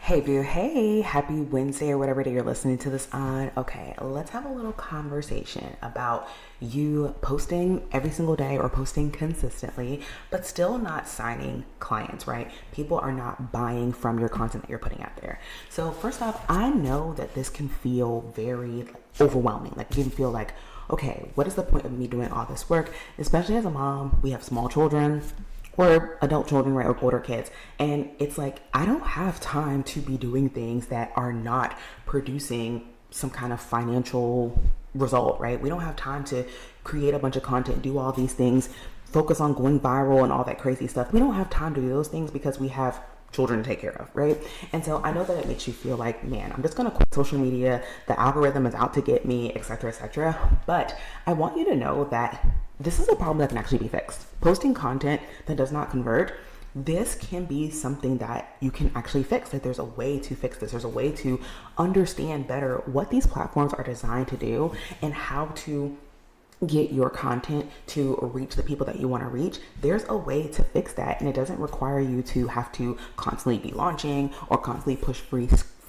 Hey, boo. Hey, happy Wednesday or whatever day you're listening to this on. Okay, let's have a little conversation about you posting every single day or posting consistently, but still not signing clients, right? People are not buying from your content that you're putting out there. So, first off, I know that this can feel very overwhelming. Like, you can feel like, okay, what is the point of me doing all this work? Especially as a mom, we have small children or adult children, right, or older kids. And it's like, I don't have time to be doing things that are not producing some kind of financial result, right? We don't have time to create a bunch of content, do all these things, focus on going viral and all that crazy stuff. We don't have time to do those things because we have children to take care of, right? And so I know that it makes you feel like, man, I'm just gonna quit social media. The algorithm is out to get me, etc., etc. But I want you to know that this is a problem that can actually be fixed. Posting content that does not convert, this can be something that you can actually fix. That there's a way to fix this. There's a way to understand better what these platforms are designed to do and how to get your content to reach the people that you want to reach. There's a way to fix that, and it doesn't require you to have to constantly be launching or constantly push free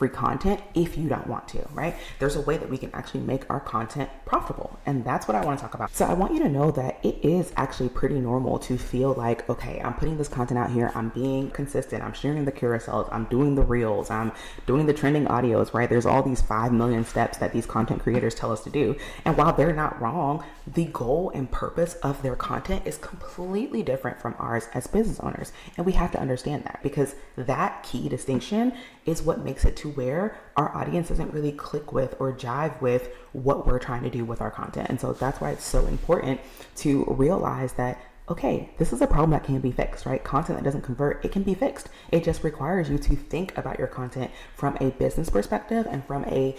content if you don't want to, right? There's a way that we can actually make our content profitable, and that's what I want to talk about. So I want you to know that it is actually pretty normal to feel like, okay, I'm putting this content out here, I'm being consistent, I'm sharing the carousels, I'm doing the reels, I'm doing the trending audios, right? There's all these 5 million steps that these content creators tell us to do, and while they're not wrong, the goal and purpose of their content is completely different from ours as business owners, and we have to understand that, because that key distinction is what makes it to where our audience doesn't really click with or jive with what we're trying to do with our content. And so that's why it's so important to realize that, okay, this is a problem that can be fixed, right? Content that doesn't convert, it can be fixed. It just requires you to think about your content from a business perspective and from a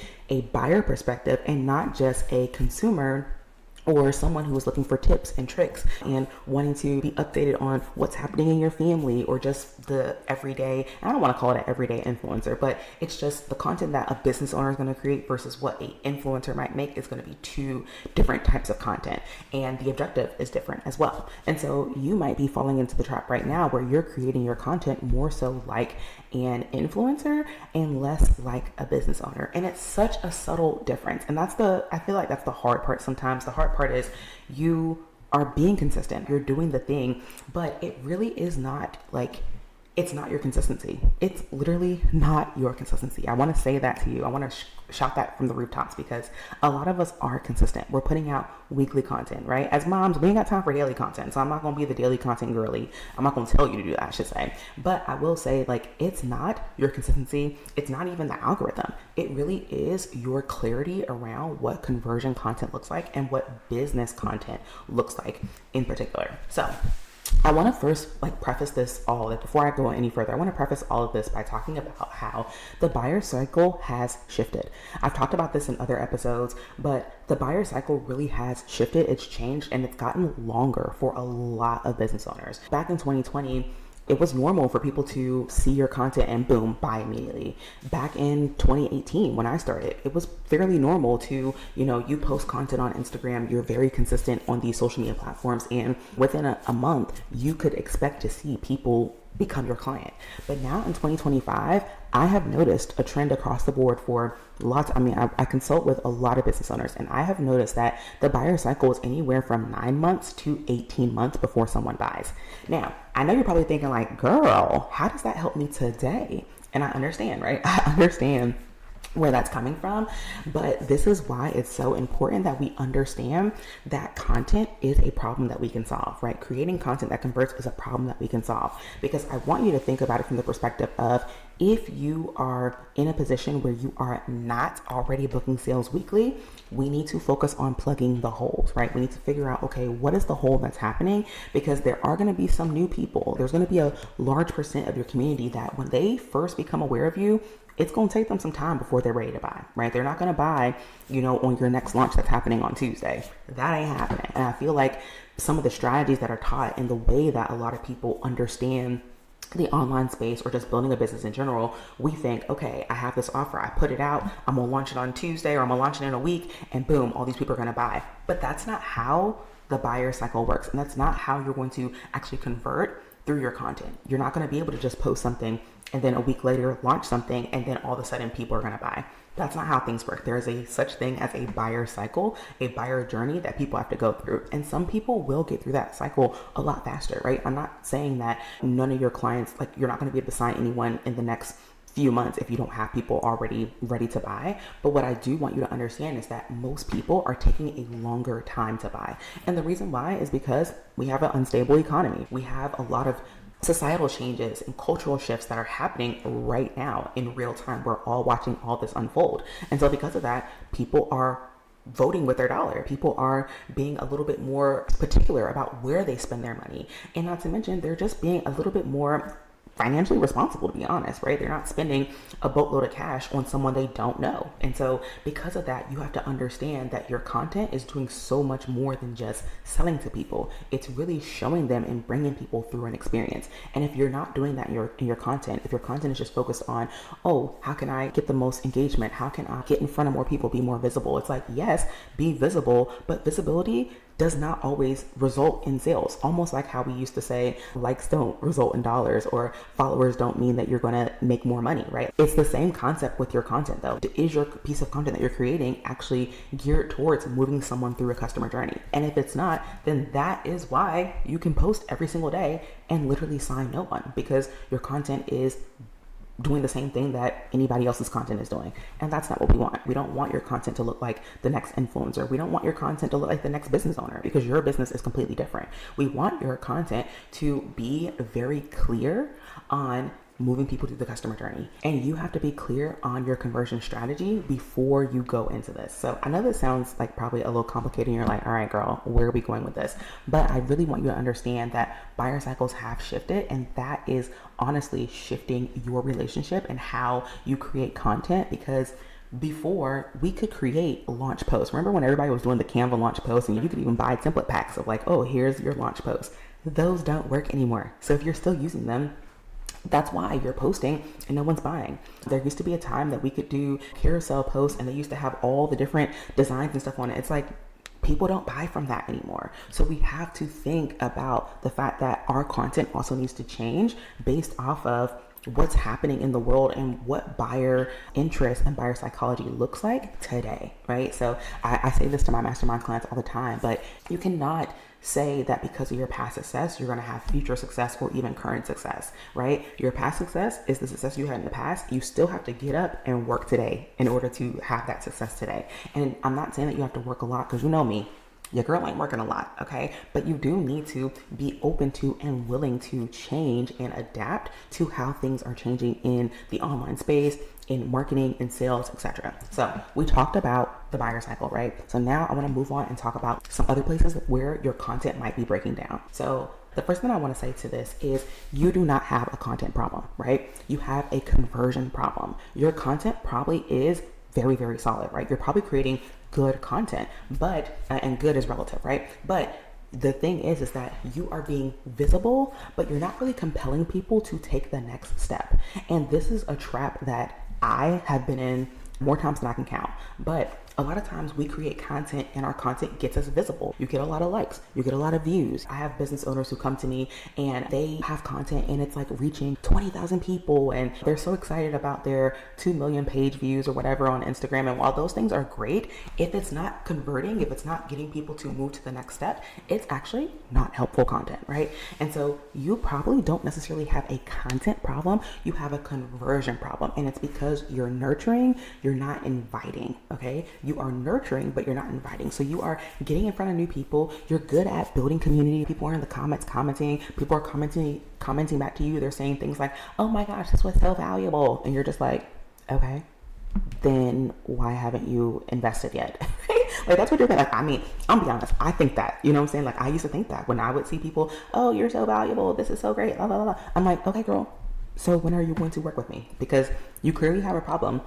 buyer perspective, and not just a consumer or someone who is looking for tips and tricks and wanting to be updated on what's happening in your family, or just the everyday, I don't want to call it an everyday influencer, but it's just the content that a business owner is going to create versus what an influencer might make is going to be two different types of content, and the objective is different as well. And so you might be falling into the trap right now where you're creating your content more so like an influencer and less like a business owner. And it's such a subtle difference. And I feel like that's the hard part sometimes. The hard part is you are being consistent, you're doing the thing, but it really is not like, it's not your consistency. It's literally not your consistency. I want to say that to you. I want to shout that from the rooftops, because a lot of us are consistent. We're putting out weekly content, right? As moms, we ain't got time for daily content. So I'm not going to be the daily content girly. I'm not going to tell you to do that, I should say. But I will say, like, it's not your consistency. It's not even the algorithm. It really is your clarity around what conversion content looks like and what business content looks like in particular. So I want to first preface this all, before I go any further, I want to preface all of this by talking about how the buyer cycle has shifted. I've talked about this in other episodes, but the buyer cycle really has shifted. It's changed, and it's gotten longer for a lot of business owners. Back in 2020, it was normal for people to see your content and boom, buy immediately. Back in 2018, when I started, it was fairly normal to, you post content on Instagram, you're very consistent on these social media platforms, and within a month, you could expect to see people become your client. But now in 2025, I have noticed a trend across the board for I consult with a lot of business owners, and I have noticed that the buyer cycle is anywhere from 9 months to 18 months before someone buys. Now, I know you're probably thinking like, girl, how does that help me today? And I understand, right? I understand where that's coming from, but this is why it's so important that we understand that content is a problem that we can solve, right? Creating content that converts is a problem that we can solve, because I want you to think about it from the perspective of, if you are in a position where you are not already booking sales weekly, we need to focus on plugging the holes, right? We need to figure out, okay, what is the hole that's happening? Because there are going to be some new people. There's going to be a large percent of your community that when they first become aware of you, it's going to take them some time before they're ready to buy, right? They're not going to buy, on your next launch that's happening on Tuesday. That ain't happening. And I feel like some of the strategies that are taught and the way that a lot of people understand the online space or just building a business in general, we think, okay, I have this offer, I put it out, I'm going to launch it on Tuesday, or I'm going to launch it in a week, and boom, all these people are going to buy. But that's not how the buyer cycle works. And that's not how you're going to actually convert through your content. You're not going to be able to just post something and then a week later launch something, and then all of a sudden people are going to buy. That's not how things work. There is a such thing as a buyer cycle, a buyer journey that people have to go through. And some people will get through that cycle a lot faster, right? I'm not saying that none of your clients, like you're not going to be able to sign anyone in the next few months if you don't have people already ready to buy. But what I do want you to understand is that most people are taking a longer time to buy. And the reason why is because we have an unstable economy. We have a lot of societal changes and cultural shifts that are happening right now in real time. We're all watching all this unfold. And so because of that, people are voting with their dollar. People are being a little bit more particular about where they spend their money. And not to mention, they're just being a little bit more financially responsible, to be honest, right? They're not spending a boatload of cash on someone they don't know. And so because of that, you have to understand that your content is doing so much more than just selling to people. It's really showing them and bringing people through an experience. And if you're not doing that in your content, if your content is just focused on, oh, how can I get the most engagement? How can I get in front of more people, be more visible? It's like, yes, be visible, but visibility does not always result in sales. Almost like how we used to say likes don't result in dollars, or followers don't mean that you're going to make more money, right? It's the same concept with your content though. Is your piece of content that you're creating actually geared towards moving someone through a customer journey? And if it's not, then that is why you can post every single day and literally sign no one, because your content is doing the same thing that anybody else's content is doing. And that's not what we want. We don't want your content to look like the next influencer. We don't want your content to look like the next business owner, because your business is completely different. We want your content to be very clear on moving people through the customer journey. And you have to be clear on your conversion strategy before you go into this. So I know this sounds like probably a little complicated and you're like, all right, girl, where are we going with this? But I really want you to understand that buyer cycles have shifted, and that is honestly shifting your relationship and how you create content. Because before, we could create launch posts. Remember when everybody was doing the Canva launch posts, and you could even buy template packs of like, oh, here's your launch post. Those don't work anymore. So if you're still using them, that's why you're posting and no one's buying. There used to be a time that we could do carousel posts, and they used to have all the different designs and stuff on it. It's like, people don't buy from that anymore. So we have to think about the fact that our content also needs to change based off of what's happening in the world and what buyer interest and buyer psychology looks like today, right? So I say this to my mastermind clients all the time, but you cannot say that because of your past success, you're going to have future success or even current success, right? Your past success is the success you had in the past. You still have to get up and work today in order to have that success today. And I'm not saying that you have to work a lot, because you know me, your girl ain't working a lot, okay? But you do need to be open to and willing to change and adapt to how things are changing in the online space, in marketing, in sales, etc. So we talked about the buyer cycle, right? So now I want to move on and talk about some other places where your content might be breaking down. So the first thing I want to say to this is you do not have a content problem, right? You have a conversion problem. Your content probably is very, very solid, right? You're probably creating good content, but, and good is relative, right? But the thing is that you are being visible, but you're not really compelling people to take the next step. And this is a trap that I have been in more times than I can count. But a lot of times we create content and our content gets us visible. You get a lot of likes, you get a lot of views. I have business owners who come to me and they have content and it's like reaching 20,000 people, and they're so excited about their 2 million page views or whatever on Instagram. And while those things are great, if it's not converting, if it's not getting people to move to the next step, it's actually not helpful content, right? And so you probably don't necessarily have a content problem, you have a conversion problem. And it's because you're nurturing, you're not inviting, okay? You are nurturing, but you're not inviting. So you are getting in front of new people. You're good at building community. People are in the comments commenting. People are commenting back to you. They're saying things like, oh my gosh, this was so valuable. And you're just like, okay, then why haven't you invested yet? Like, that's what you're like. I mean, I'll be honest, I think that, you know what I'm saying? Like, I used to think that when I would see people, oh, you're so valuable, this is so great, blah, blah, blah, blah. I'm like, okay, girl, so when are you going to work with me? Because you clearly have a problem.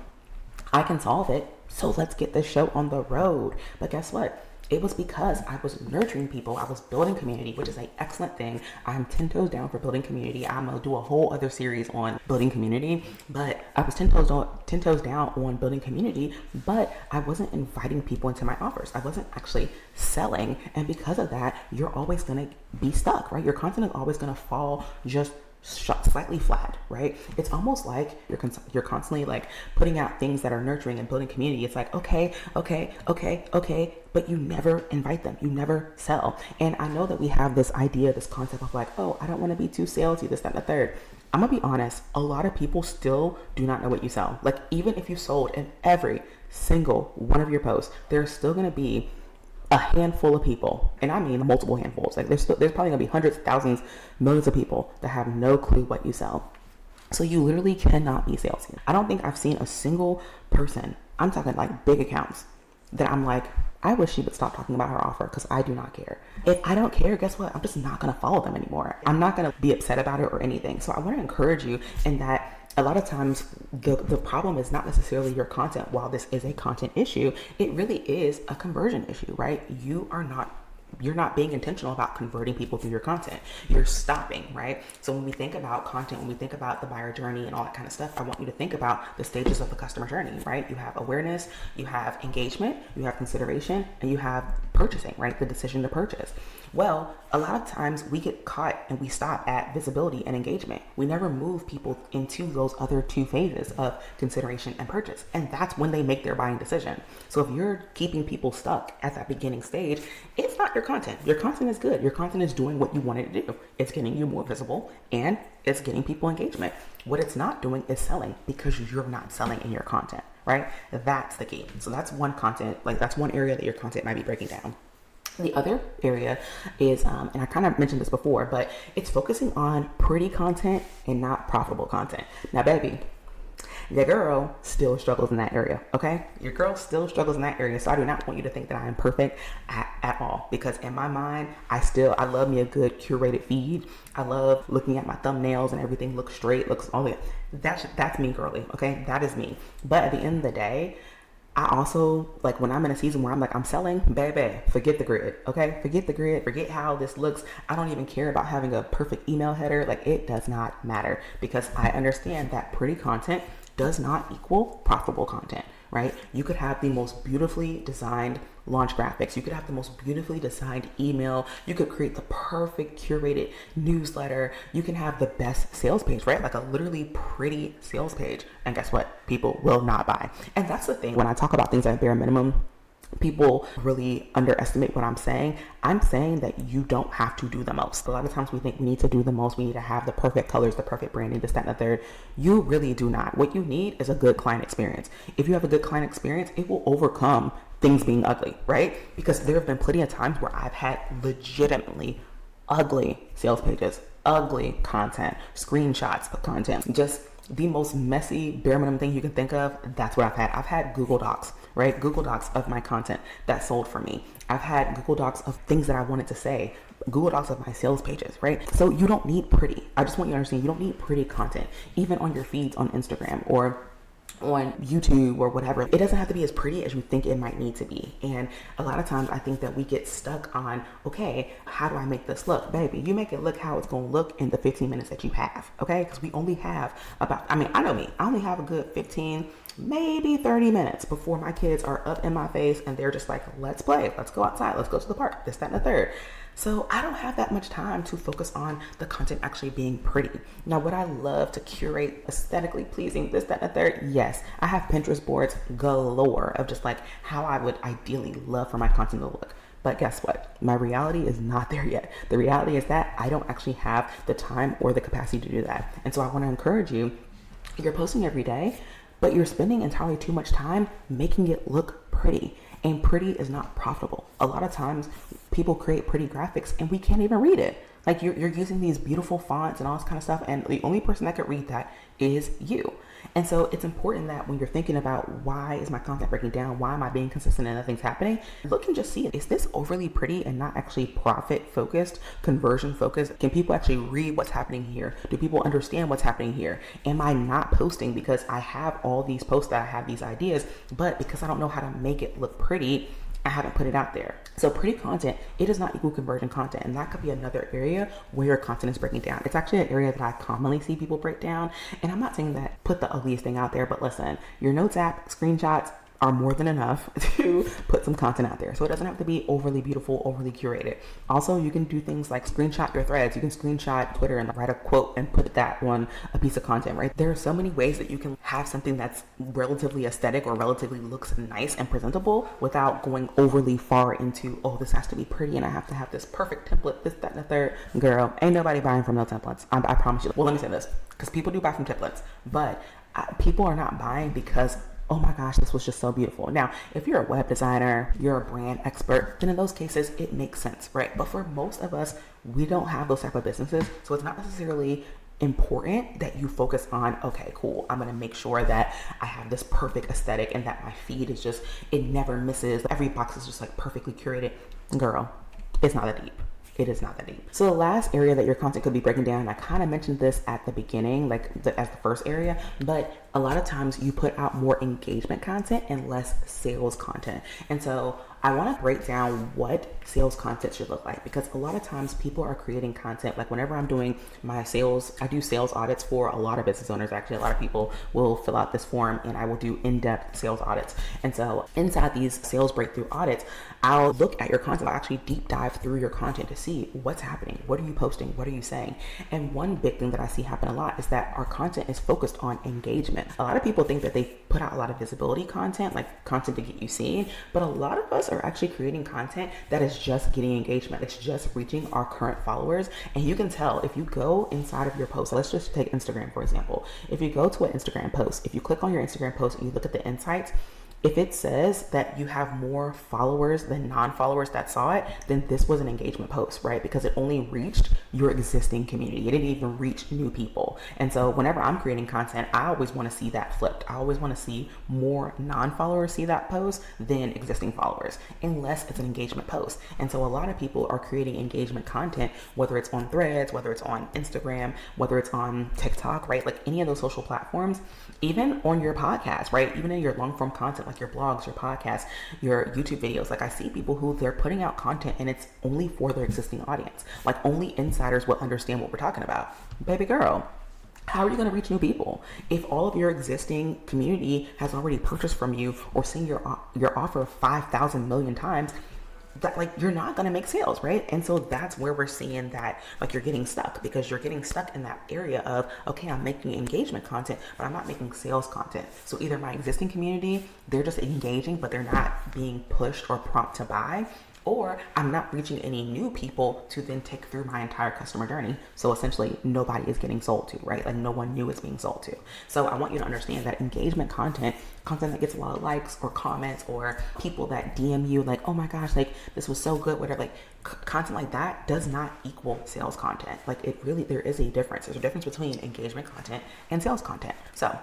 I can solve it. So let's get this show on the road. But guess what? It was because I was nurturing people. I was building community, which is an excellent thing. I'm 10 toes down for building community. I'm going to do a whole other series on building community. But I was 10 toes down on building community, but I wasn't inviting people into my offers. I wasn't actually selling. And because of that, you're always going to be stuck, right? Your content is always going to fall just slightly flat, right? It's almost like you're constantly like putting out things that are nurturing and building community. It's like, okay, but you never invite them. You never sell. And I know that we have this idea, this concept of like, oh, I don't want to be too salesy, this, that, and the third. I'm gonna be honest, a lot of people still do not know what you sell. Like, even if you sold in every single one of your posts, there's still gonna be a handful of people, and I mean multiple handfuls. Like, there's probably gonna be hundreds, thousands, millions of people that have no clue what you sell. So you literally cannot be salesy. I don't think I've seen a single person, I'm talking like big accounts, that I'm like, I wish she would stop talking about her offer because I do not care. If I don't care, guess what? I'm just not going to follow them anymore. I'm not going to be upset about it or anything. So I want to encourage you in that a lot of times the problem is not necessarily your content. While this is a content issue, it really is a conversion issue, right? You're not being intentional about converting people through your content. You're stopping, right? So when we think about content, when we think about the buyer journey and all that kind of stuff, I want you to think about the stages of the customer journey, right? You have awareness, you have engagement, you have consideration, and you have purchasing, right? The decision to purchase. Well, a lot of times we get caught and we stop at visibility and engagement. We never move people into those other two phases of consideration and purchase. And that's when they make their buying decision. So if you're keeping people stuck at that beginning stage, it's not your content. Your content is good. Your content is doing what you want it to do. It's getting you more visible and it's getting people engagement. What it's not doing is selling because you're not selling in your content, right? That's the key. So that's one that's one area that your content might be breaking down. The other area is, and I kind of mentioned this before, but it's focusing on pretty content and not profitable content. Now, baby, your girl still struggles in that area, okay? Your girl still struggles in that area, so I do not want you to think that I am perfect at all, because in my mind, I love me a good curated feed. I love looking at my thumbnails and everything looks straight, looks all that. That's me, girly, okay? That is me. But at the end of the day, I also, like, when I'm in a season where I'm like, I'm selling, baby, forget the grid, okay? Forget the grid, forget how this looks. I don't even care about having a perfect email header. Like, it does not matter, because I understand that pretty content does not equal profitable content, right? You could have the most beautifully designed launch graphics. You could have the most beautifully designed email. You could create the perfect curated newsletter. You can have the best sales page, right? Like a literally pretty sales page. And guess what? People will not buy. And that's the thing. When I talk about things at bare minimum, people really underestimate what I'm saying. I'm saying that you don't have to do the most. A lot of times we think we need to do the most. We need to have the perfect colors, the perfect branding, this, that, and the third. You really do not. What you need is a good client experience. If you have a good client experience, it will overcome things being ugly, right? Because there have been plenty of times where I've had legitimately ugly sales pages, ugly content, screenshots of content, just the most messy, bare minimum thing you can think of. That's what I've had. I've had Google Docs, right? Google Docs of my content that sold for me. I've had Google Docs of things that I wanted to say, Google Docs of my sales pages, right? So you don't need pretty. I just want you to understand, you don't need pretty content, even on your feeds on Instagram or on YouTube or whatever. It doesn't have to be as pretty as you think it might need to be. And a lot of times I think that we get stuck on, okay, how do I make this look? Baby, you make it look how it's going to look in the 15 minutes that you have, okay? Because we only have I know me, I only have a good 15, maybe 30 minutes before my kids are up in my face and they're just like, let's play, let's go outside, let's go to the park, this, that, and the third. So I don't have that much time to focus on the content actually being pretty. Now, would I love to curate aesthetically pleasing this, that, and the third? Yes. I have Pinterest boards galore of just like how I would ideally love for my content to look. But guess what? My reality is not there yet. The reality is that I don't actually have the time or the capacity to do that. And so I want to encourage you, you're posting every day, but you're spending entirely too much time making it look pretty. And pretty is not profitable. A lot of times people create pretty graphics and we can't even read it. Like you're using these beautiful fonts and all this kind of stuff, and the only person that could read that is you. And so it's important that when you're thinking about why is my content breaking down, why am I being consistent and nothing's happening, look and just see it. Is this overly pretty and not actually profit focused, conversion focused? Can people actually read what's happening here? Do people understand what's happening here? Am I not posting because I have all these posts, that I have these ideas, but because I don't know how to make it look pretty, I haven't put it out there. So pretty content, it does not equal conversion content. And that could be another area where your content is breaking down. It's actually an area that I commonly see people break down. And I'm not saying that put the ugliest thing out there, but listen, your notes app, screenshots are more than enough to put some content out there. So it doesn't have to be overly beautiful, overly curated. Also, you can do things like screenshot your threads. You can screenshot Twitter and write a quote and put that on a piece of content, right? There are so many ways that you can have something that's relatively aesthetic or relatively looks nice and presentable without going overly far into, oh, this has to be pretty and I have to have this perfect template, this, that, and the third. Girl, ain't nobody buying from no templates. I promise you. Well, let me say this, because people do buy from templates, but people are not buying because, oh my gosh, this was just so beautiful. Now, if you're a web designer, you're a brand expert, then in those cases, it makes sense, right? But for most of us, we don't have those type of businesses. So it's not necessarily important that you focus on, okay, cool, I'm going to make sure that I have this perfect aesthetic and that my feed is just, it never misses. Every box is just like perfectly curated. Girl, it's not that deep. It is not that deep. So the last area that your content could be breaking down, I kind of mentioned this at the beginning, like as the first area, but a lot of times you put out more engagement content and less sales content. And so I want to break down what sales content should look like, because a lot of times people are creating content. Like whenever I'm doing my sales, I do sales audits for a lot of business owners. Actually, a lot of people will fill out this form and I will do in-depth sales audits. And so inside these sales breakthrough audits, I'll look at your content. I'll actually deep dive through your content to see what's happening. What are you posting? What are you saying? And one big thing that I see happen a lot is that our content is focused on engagement. A lot of people think that they put out a lot of visibility content, like content to get you seen, but a lot of us are actually creating content that is just getting engagement. It's just reaching our current followers. And you can tell if you go inside of your post. Let's just take Instagram, for example. If you go to an Instagram post, if you click on your Instagram post and you look at the insights, if it says that you have more followers than non-followers that saw it, then this was an engagement post, right? Because it only reached your existing community. It didn't even reach new people. And so whenever I'm creating content, I always want to see that flipped. I always want to see more non-followers see that post than existing followers, unless it's an engagement post. And so a lot of people are creating engagement content, whether it's on Threads, whether it's on Instagram, whether it's on TikTok, right? Like any of those social platforms, even on your podcast, right? Even in your long form content, like your blogs, your podcasts, your YouTube videos. Like I see people who they're putting out content and it's only for their existing audience. Like only insiders will understand what we're talking about. Baby girl, how are you going to reach new people if all of your existing community has already purchased from you or seen your offer 5,000 million times? That like you're not going to make sales, right? And so that's where we're seeing that like you're getting stuck, because you're getting stuck in that area of, okay, I'm making engagement content, but I'm not making sales content. So either my existing community, they're just engaging, but they're not being pushed or prompt to buy, or I'm not reaching any new people to then take through my entire customer journey. So essentially nobody is getting sold to, right? Like no one new is being sold to. So I want you to understand that engagement content that gets a lot of likes or comments, or people that DM you like, oh my gosh, like this was so good, whatever, like content like that does not equal sales content. Like it really, there is a difference. There's a difference between engagement content and sales content. So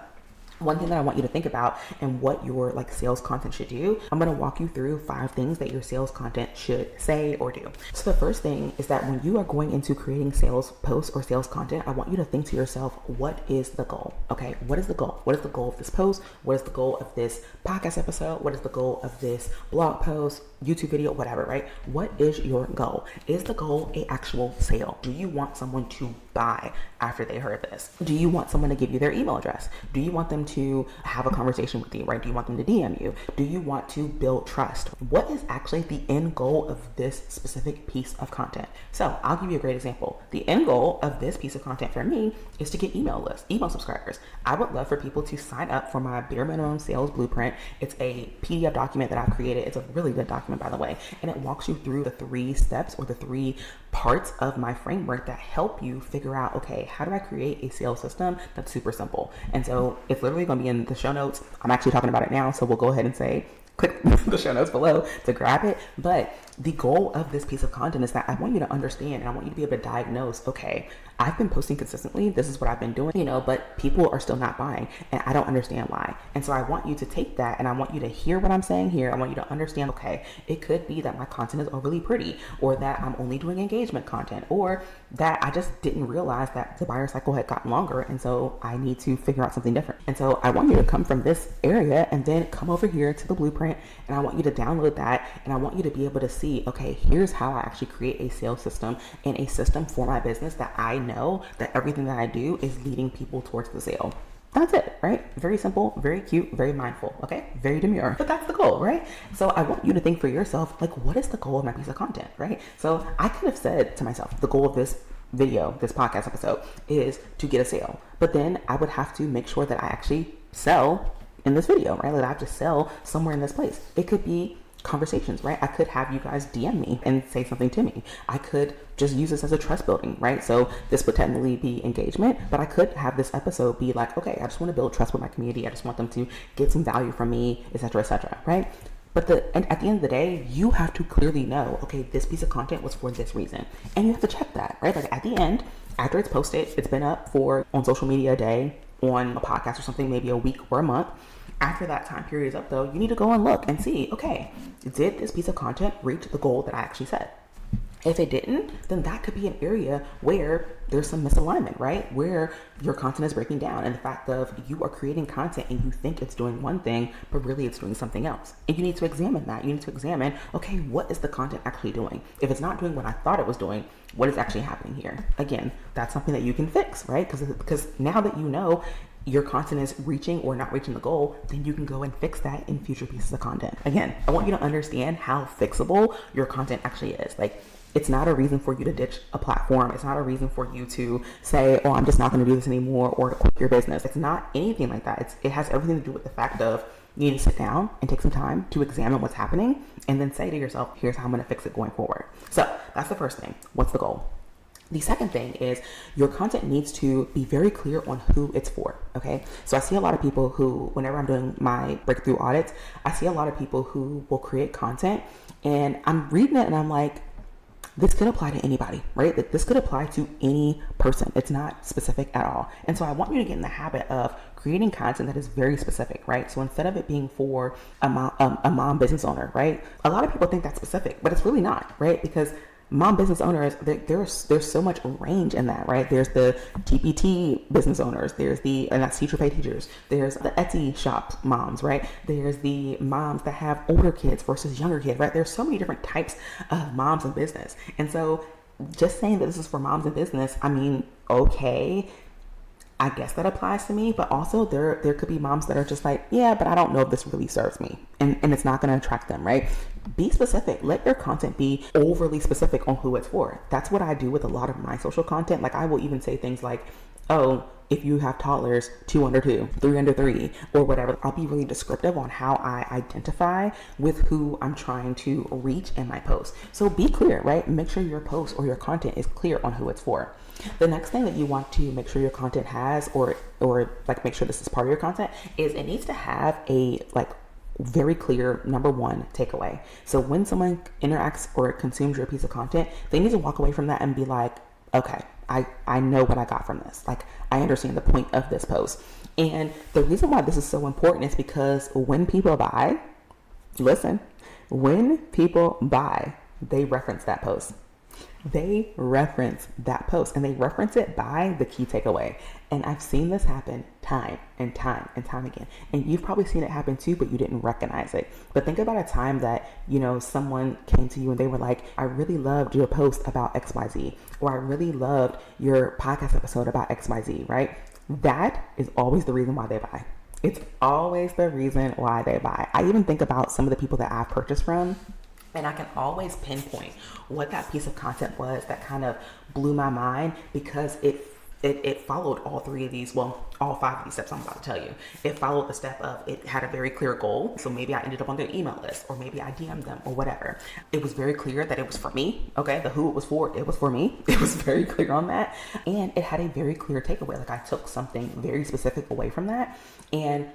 one thing that I want you to think about and what your like sales content should do, I'm going to walk you through 5 things that your sales content should say or do. So the first thing is that when you are going into creating sales posts or sales content, I want you to think to yourself, what is the goal? Okay, what is the goal? What is the goal of this post? What is the goal of this podcast episode? What is the goal of this blog post, YouTube video, whatever, right? What is your goal? Is the goal an actual sale? Do you want someone to buy after they heard this? Do you want someone to give you their email address? Do you want them to have a conversation with you, right? Do you want them to DM you? Do you want to build trust? What is actually the end goal of this specific piece of content? So I'll give you a great example. The end goal of this piece of content for me is to get email subscribers. I would love for people to sign up for my bare minimum sales blueprint. It's a PDF document that I created. It's a really good document, by the way, and it walks you through the 3 steps or the 3 parts of my framework that help you figure out, okay, how do I create a sales system that's super simple? And so it's literally going to be in the show notes. I'm actually talking about it now, so we'll go ahead and say click the show notes below to grab it. But the goal of this piece of content is that I want you to understand and I want you to be able to diagnose, okay, I've been posting consistently, this is what I've been doing, but people are still not buying and I don't understand why. And so I want you to take that and I want you to hear what I'm saying here. I want you to understand, okay, it could be that my content is overly pretty, or that I'm only doing engagement content, or that I just didn't realize that the buyer cycle had gotten longer and so I need to figure out something different. And so I want you to come from this area and then come over here to the blueprint, and I want you to download that, and I want you to be able to see, okay, here's how I actually create a sales system and a system for my business that I know that everything that I do is leading people towards the sale. That's it, right? Very simple, very cute, very mindful, okay? Very demure, but that's the goal, right? So I want you to think for yourself, like, what is the goal of my piece of content, right? So I could have said to myself, the goal of this video, this podcast episode, is to get a sale. But then I would have to make sure that I actually sell in this video, right? Like I have to sell somewhere in this place. It could be conversations, right? I could have you guys DM me and say something to me. I could just use this as a trust building, right? So this would technically be engagement, but I could have this episode be like, okay, I just want to build trust with my community. I just want them to get some value from me, etc., right? But at the end of the day, you have to clearly know, okay, this piece of content was for this reason. And you have to check that, right? Like at the end, after it's posted, it's been up for on social media a day, on a podcast or something, maybe a week or a month. After that time period is up though, you need to go and look and see, okay, did this piece of content reach the goal that I actually set? If it didn't, then that could be an area where there's some misalignment, right? Where your content is breaking down, and the fact of you are creating content and you think it's doing one thing, but really it's doing something else. And you need to examine that. You need to examine, okay, what is the content actually doing? If it's not doing what I thought it was doing, what is actually happening here? Again, that's something that you can fix, right? Because now that you know your content is reaching or not reaching the goal, then you can go and fix that in future pieces of content. Again, I want you to understand how fixable your content actually is. Like, it's not a reason for you to ditch a platform. It's not a reason for you to say, oh, I'm just not going to do this anymore, or to quit your business. It's not anything like that. It has everything to do with the fact of you need to sit down and take some time to examine what's happening and then say to yourself, here's how I'm going to fix it going forward. So that's the first thing. What's the goal? The second thing is your content needs to be very clear on who it's for, okay? So I see a lot of people who, whenever I'm doing my breakthrough audits, I see a lot of people who will create content and I'm reading it and I'm like, this could apply to anybody, right? Like this could apply to any person. It's not specific at all. And so I want you to get in the habit of creating content that is very specific, right? So instead of it being for a mom business owner, right? A lot of people think that's specific, but it's really not, right? Because mom business owners, there's so much range in that, right? There's the TPT business owners, and that's teacher pay teachers. There's the Etsy shop moms, right? There's the moms that have older kids versus younger kids, right? There's so many different types of moms in business. And so just saying that this is for moms in business, I mean, okay, I guess that applies to me, but also there could be moms that are just like, yeah, but I don't know if this really serves me, and it's not going to attract them, right? Be specific. Let your content be overly specific on who it's for. That's what I do with a lot of my social content. Like I will even say things like, oh, if you have toddlers 2 under 2, 3 under 3, or whatever. I'll be really descriptive on how I identify with who I'm trying to reach in my post. So be clear, right? Make sure your post or your content is clear on who it's for. The next thing that you want to make sure your content has, or like make sure this is part of your content, is it needs to have a like very clear number one takeaway. So when someone interacts or consumes your piece of content, they need to walk away from that and be like, okay, I know what I got from this. Like I understand the point of this post. And the reason why this is so important is because when people buy, when people buy, they reference that post. They reference that post and they reference it by the key takeaway. And I've seen this happen time and time and time again. And you've probably seen it happen too, but you didn't recognize it. But think about a time that, someone came to you and they were like, I really loved your post about XYZ, or I really loved your podcast episode about XYZ, right? That is always the reason why they buy. It's always the reason why they buy. I even think about some of the people that I've purchased from, and I can always pinpoint what that piece of content was that kind of blew my mind, because it followed all 3 of these, well, all 5 of these steps I'm about to tell you. It followed the step of it had a very clear goal. So maybe I ended up on their email list, or maybe I DM'd them or whatever. It was very clear that it was for me. Okay. The who it was for me. It was very clear on that. And it had a very clear takeaway. Like I took something very specific away from that. And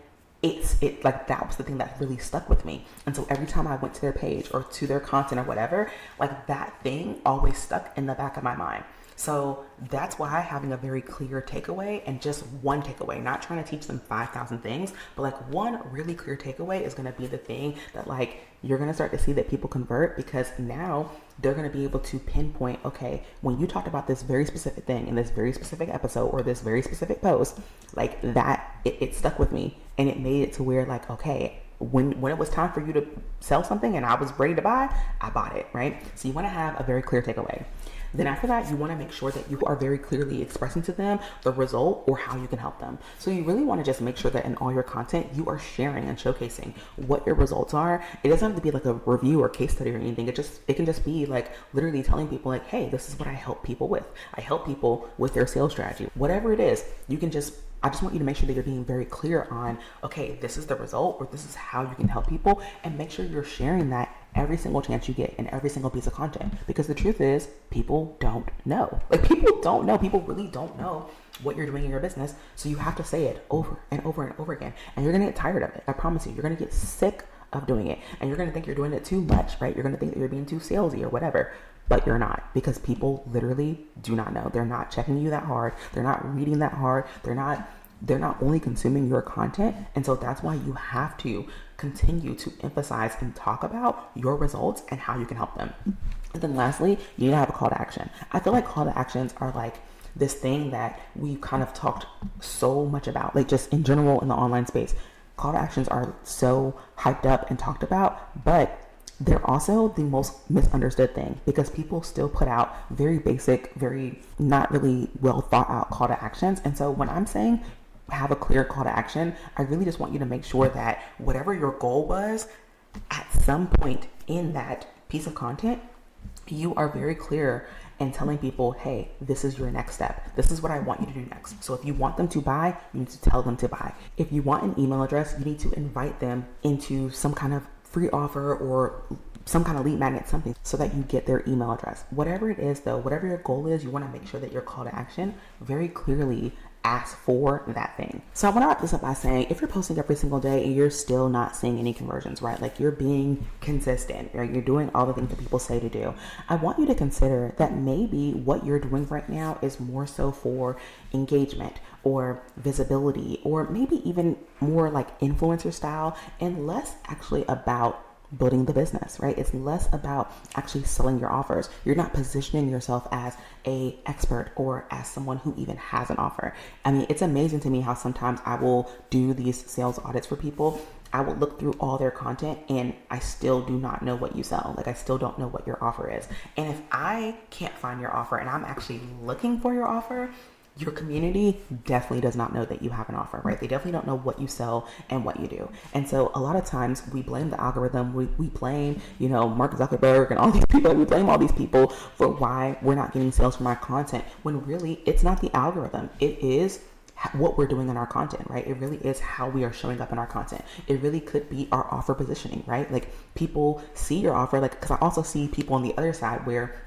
it like that was the thing that really stuck with me. And so every time I went to their page or to their content or whatever, like that thing always stuck in the back of my mind. So that's why having a very clear takeaway, and just one takeaway, not trying to teach them 5,000 things, but like one really clear takeaway is going to be the thing that like you're going to start to see that people convert, because now they're going to be able to pinpoint, okay, when you talked about this very specific thing in this very specific episode or this very specific post, like that, it stuck with me, and it made it to where like, okay, when it was time for you to sell something and I was ready to buy, I bought it, right? So you want to have a very clear takeaway. Then after that, you want to make sure that you are very clearly expressing to them the result or how you can help them. So you really want to just make sure that in all your content, you are sharing and showcasing what your results are. It doesn't have to be like a review or case study or anything. It can just be like literally telling people like, hey, this is what I help people with. I help people with their sales strategy. Whatever it is, I just want you to make sure that you're being very clear on, okay, this is the result or this is how you can help people, and make sure you're sharing that every single chance you get in every single piece of content. Because the truth is, people don't know. Like, people don't know. People really don't know what you're doing in your business. So you have to say it over and over and over again. And you're going to get tired of it. I promise you, you're going to get sick of doing it. And you're going to think you're doing it too much, right? You're going to think that you're being too salesy or whatever. But you're not, because people literally do not know. They're not checking you that hard. They're not reading that hard. They're not only consuming your content. And so that's why you have to continue to emphasize and talk about your results and how you can help them. And then lastly, you need to have a call to action. I feel like call to actions are like this thing that we've kind of talked so much about, like just in general in the online space. Call to actions are so hyped up and talked about, but they're also the most misunderstood thing, because people still put out very basic, very not really well thought out call to actions. And so when I'm saying have a clear call to action, I really just want you to make sure that whatever your goal was, at some point in that piece of content, you are very clear and telling people, hey, this is your next step. This is what I want you to do next. So if you want them to buy, you need to tell them to buy. If you want an email address, you need to invite them into some kind of free offer or some kind of lead magnet, something, so that you get their email address. Whatever it is though, whatever your goal is, you want to make sure that your call to action very clearly ask for that thing. So I want to wrap this up by saying, if you're posting every single day and you're still not seeing any conversions, right? Like you're being consistent, right? You're doing all the things that people say to do. I want you to consider that maybe what you're doing right now is more so for engagement or visibility, or maybe even more like influencer style, and less actually about building the business, right? It's less about actually selling your offers. You're not positioning yourself as a expert or as someone who even has an offer. I mean, it's amazing to me how sometimes I will do these sales audits for people. I will look through all their content and I still do not know what you sell. Like I still don't know what your offer is. And if I can't find your offer and I'm actually looking for your offer, your community definitely does not know that you have an offer, right? They definitely don't know what you sell and what you do. And so a lot of times we blame the algorithm. We blame, Mark Zuckerberg and all these people. We blame all these people for why we're not getting sales from our content, when really it's not the algorithm. It is what we're doing in our content, right? It really is how we are showing up in our content. It really could be our offer positioning, right? Like people see your offer, like, because I also see people on the other side where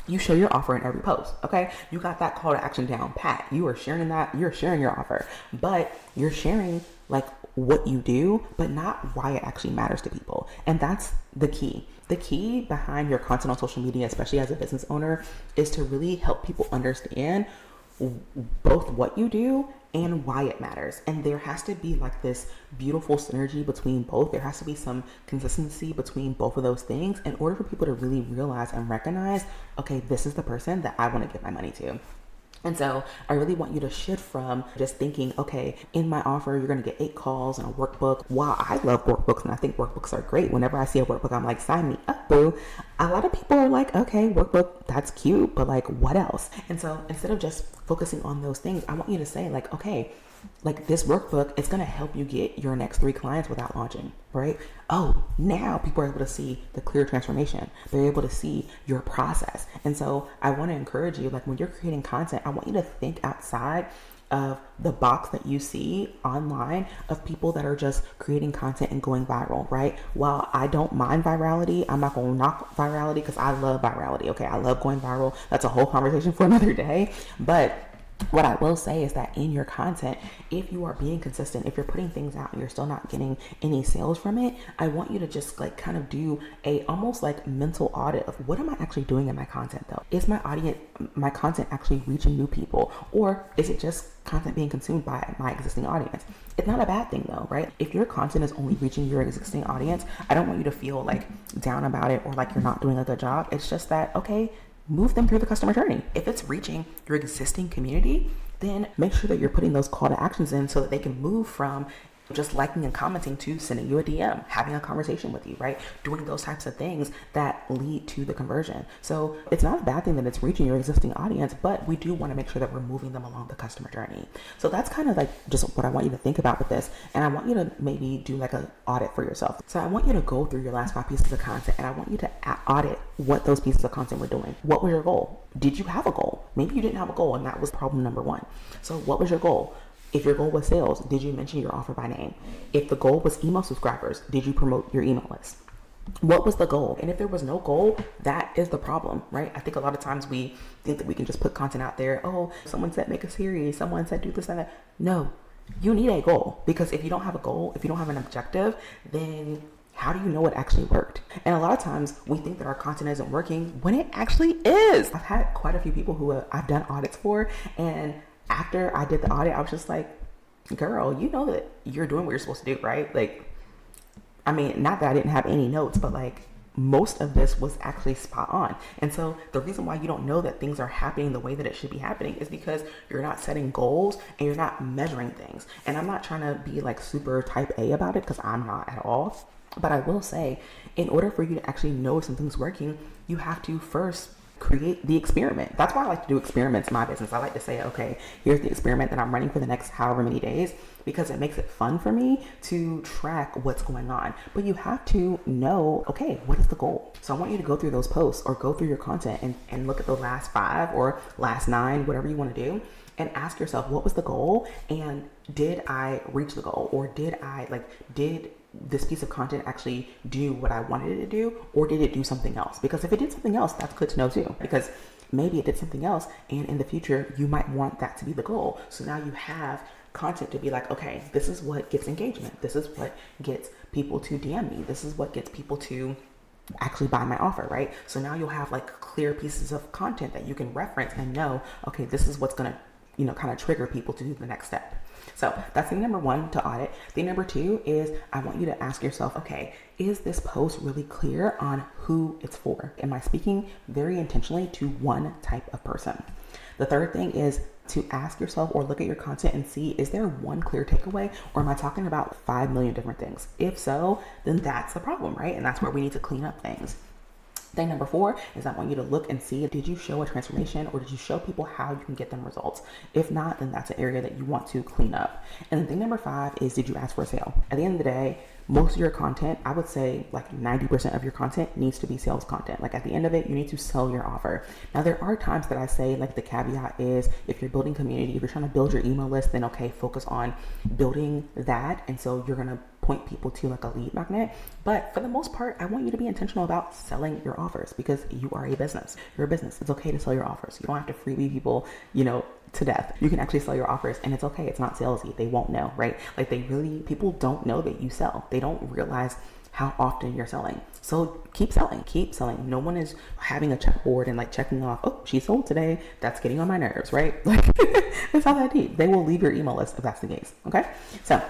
you show your offer in every post, okay? You got that call to action down pat. You are sharing that, you're sharing your offer, but you're sharing like what you do, but not why it actually matters to people. And that's the key. The key behind your content on social media, especially as a business owner, is to really help people understand both what you do and why it matters. And there has to be like this beautiful synergy between both. There has to be some consistency between both of those things in order for people to really realize and recognize, okay, this is the person that I want to give my money to. And so I really want you to shift from just thinking, okay, in my offer, you're going to get 8 calls and a workbook. While I love workbooks and I think workbooks are great, whenever I see a workbook, I'm like, sign me up, boo. A lot of people are like, okay, workbook, that's cute, but like, what else? And so instead of just focusing on those things, I want you to say like, okay, like this workbook is going to help you get your next 3 clients without launching, right? Oh, now people are able to see the clear transformation. They're able to see your process. And so I want to encourage you, like when you're creating content, I want you to think outside of the box that you see online of people that are just creating content and going viral, right? While I don't mind virality, I'm not going to knock virality because I love virality. Okay. I love going viral. That's a whole conversation for another day. But what I will say is that in your content, if you are being consistent, if you're putting things out and you're still not getting any sales from it, I want you to just like kind of do a almost like mental audit of what am I actually doing in my content though? Is my content actually reaching new people, or is it just content being consumed by my existing audience? It's not a bad thing though, right? If your content is only reaching your existing audience, I don't want you to feel like down about it or like you're not doing a good job. It's just that, okay, move them through the customer journey. If it's reaching your existing community, then make sure that you're putting those call to actions in so that they can move from just liking and commenting to sending you a DM, having a conversation with you, right? Doing those types of things that lead to the conversion. So it's not a bad thing that it's reaching your existing audience, but we do want to make sure that we're moving them along the customer journey. So that's kind of like just what I want you to think about with this. And I want you to maybe do like an audit for yourself. So I want you to go through your last 5 pieces of content, and I want you to audit what those pieces of content were doing. What was your goal? Did you have a goal? Maybe you didn't have a goal, and that was problem number 1. So what was your goal? If your goal was sales, did you mention your offer by name? If the goal was email subscribers, did you promote your email list? What was the goal? And if there was no goal, that is the problem, right? I think a lot of times we think that we can just put content out there. Oh, someone said make a series. Someone said do this and that. No, you need a goal, because if you don't have a goal, if you don't have an objective, then how do you know it actually worked? And a lot of times we think that our content isn't working when it actually is. I've had quite a few people who I've done audits for, and after I did the audit, I was just like, girl, you know that you're doing what you're supposed to do, right? Like, I mean, not that I didn't have any notes, but like most of this was actually spot on. And so the reason why you don't know that things are happening the way that it should be happening is because you're not setting goals and you're not measuring things. And I'm not trying to be like super type A about it, because I'm not at all. But I will say, in order for you to actually know if something's working, you have to first create the experiment. That's why I like to do experiments in my business. I like to say, okay, here's the experiment that I'm running for the next however many days, because it makes it fun for me to track what's going on. But you have to know, okay, what is the goal? So I want you to go through those posts or go through your content and look at the last 5 or last 9, whatever you want to do, and ask yourself, what was the goal? And did I reach the goal? Or did this piece of content actually do what I wanted it to do, or did it do something else? Because if it did something else, that's good to know too, because maybe it did something else, and in the future you might want that to be the goal. So now you have content to be like, okay, this is what gets engagement, this is what gets people to DM me, this is what gets people to actually buy my offer, right? So now you'll have like clear pieces of content that you can reference and know, okay, this is what's gonna kind of trigger people to do the next step. So that's thing number 1 to audit. Thing number 2 is I want you to ask yourself, okay, is this post really clear on who it's for? Am I speaking very intentionally to one type of person? The third thing is to ask yourself or look at your content and see, is there one clear takeaway, or am I talking about 5 million different things? If so, then that's the problem, right? And that's where we need to clean up things. Thing number 4 is I want you to look and see, did you show a transformation, or did you show people how you can get them results? If not, then that's an area that you want to clean up. And then thing number 5 is, did you ask for a sale? At the end of the day, most of your content, I would say like 90% of your content needs to be sales content. Like at the end of it, you need to sell your offer. Now there are times that I say, like the caveat is, if you're building community, if you're trying to build your email list, then okay, focus on building that. And so you're going to point people to like a lead magnet. But for the most part, I want you to be intentional about selling your offers, because you are a business. You're a business. It's okay to sell your offers. You don't have to freebie people, to death. You can actually sell your offers, and it's okay. It's not salesy. They won't know, right? Like people don't know that you sell. They don't realize how often you're selling. So keep selling, keep selling. No one is having a checkboard and like checking off, oh, she sold today. That's getting on my nerves, right? Like it's not that deep. They will leave your email list if that's the case. Okay. So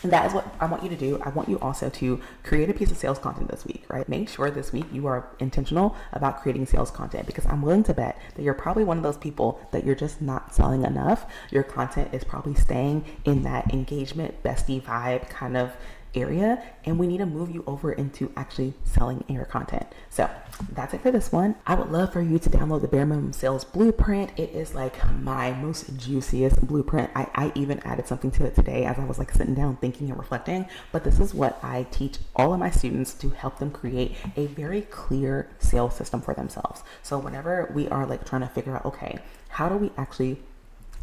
that is what I want you to do. I want you also to create a piece of sales content this week, right? Make sure this week you are intentional about creating sales content, because I'm willing to bet that you're probably one of those people that you're just not selling enough. Your content is probably staying in that engagement, bestie vibe kind of area, and we need to move you over into actually selling your content. So that's it for this one. I would love for you to download the Bare Minimum Sales Blueprint. It is like my most juiciest blueprint. I even added something to it today as I was like sitting down thinking and reflecting, but this is what I teach all of my students to help them create a very clear sales system for themselves. So whenever we are like trying to figure out, okay, how do we actually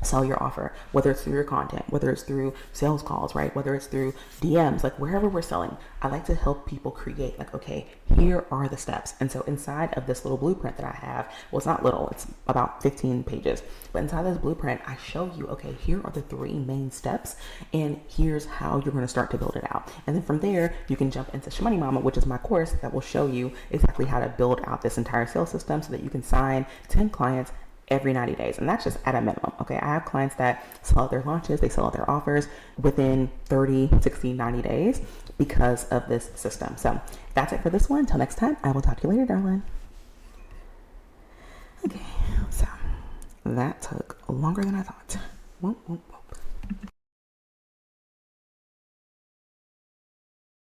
sell your offer, whether it's through your content, whether it's through sales calls, right? Whether it's through DMs, like wherever we're selling, I like to help people create like, okay, here are the steps. And so inside of this little blueprint that I have, well, it's not little, it's about 15 pages, but inside this blueprint, I show you, okay, here are the 3 main steps, and here's how you're going to start to build it out. And then from there, you can jump into Shmoney Mama, which is my course that will show you exactly how to build out this entire sales system so that you can sign 10 clients every 90 days. And that's just at a minimum. Okay. I have clients that sell out their launches, they sell out their offers within 30, 60, 90 days because of this system. So that's it for this one. Until next time, I will talk to you later, darling. Okay. So that took longer than I thought. Whoop, whoop, whoop.